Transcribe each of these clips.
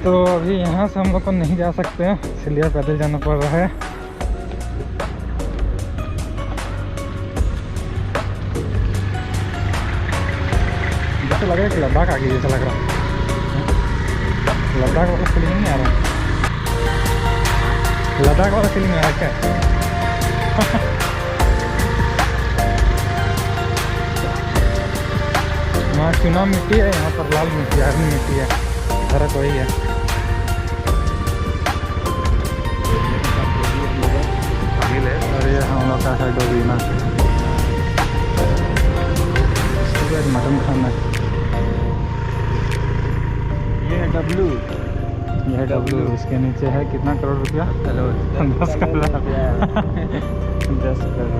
तो अभी यहाँ से हम लोग को नहीं जा सकते हैं, इसलिए पैदल जाना पड़ रहा है। जैसे लग रहा है कि लद्दाख आ गई, जैसा लग रहा है। लद्दाख वाला फीलिंग नहीं आ रहा, लद्दाख वाला फीलिंग आ रहा है क्या? वहाँ चुना मिट्टी है, यहाँ पर लाल मिट्टी, आर्मी मिट्टी है, फर्क वही है। और ये हम लोग का है डोबीना, मटन खाना। ये है डब्लू, ये है डब्लू। इसके नीचे है कितना करोड़ रुपया? 10 करोड़ 10 करोड़।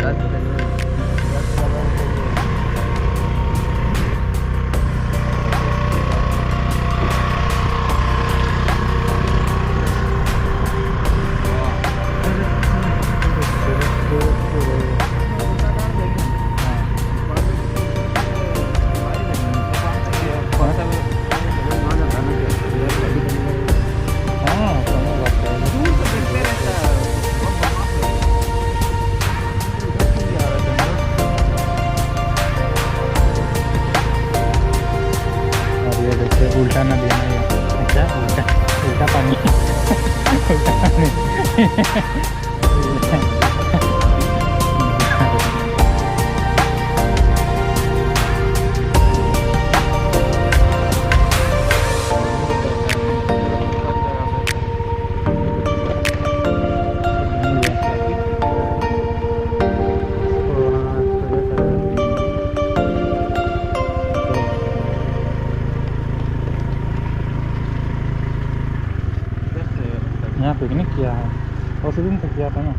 उल्टा ना देना है क्या? उल्टा उल्टा पानी उल्टा पानी यहाँ पिकनिक किया है, उसी दिन तो किया था ना।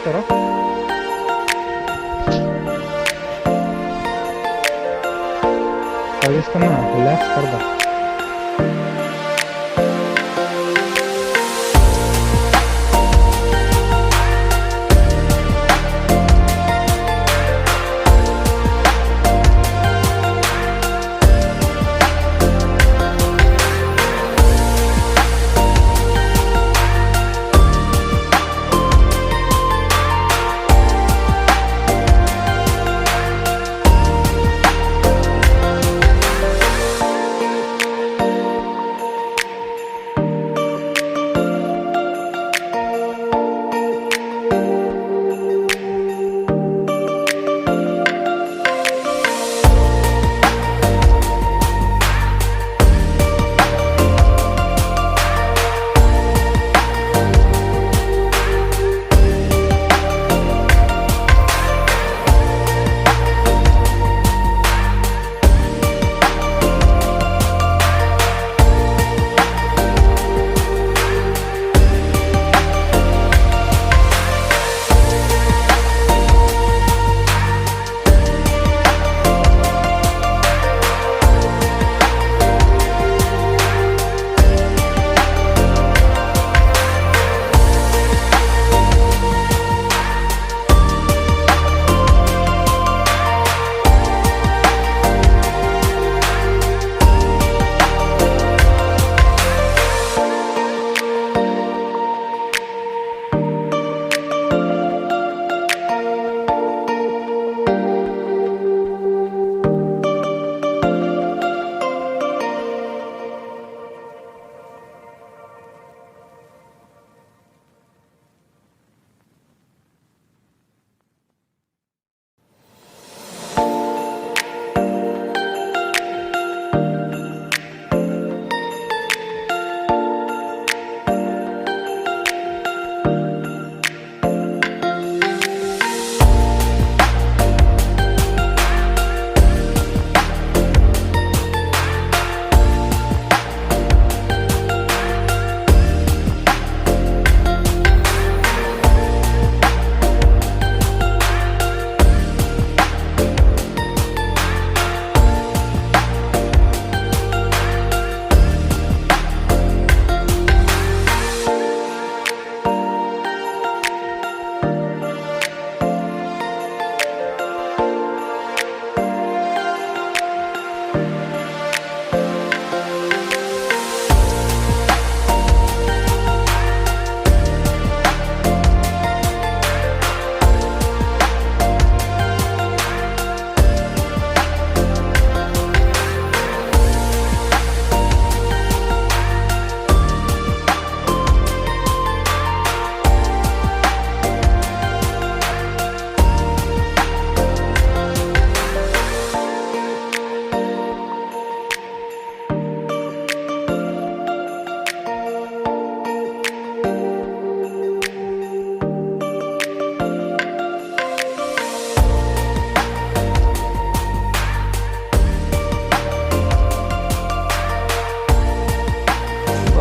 करो सर्विस करना, रिलैक्स कर दो।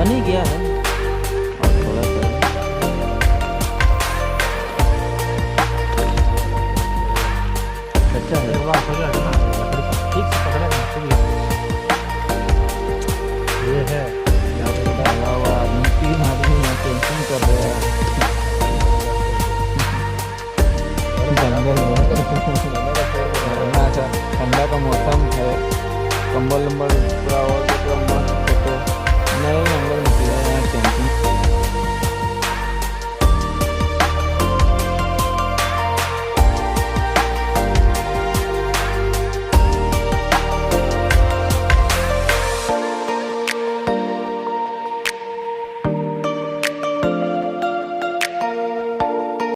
ही गया है और थोड़ा सा अच्छा है। ठीक से पकड़ेगा ठीक है। ये है यहाँ पे डाला हुआ आदमी, 3 आदमी यहाँ कैंपिंग कर रहे हैं जंगल में। वरना अच्छा ठंडा का मौसम है, कंबल वम्बल पूरा और पूरा मस्त फोटो नहीं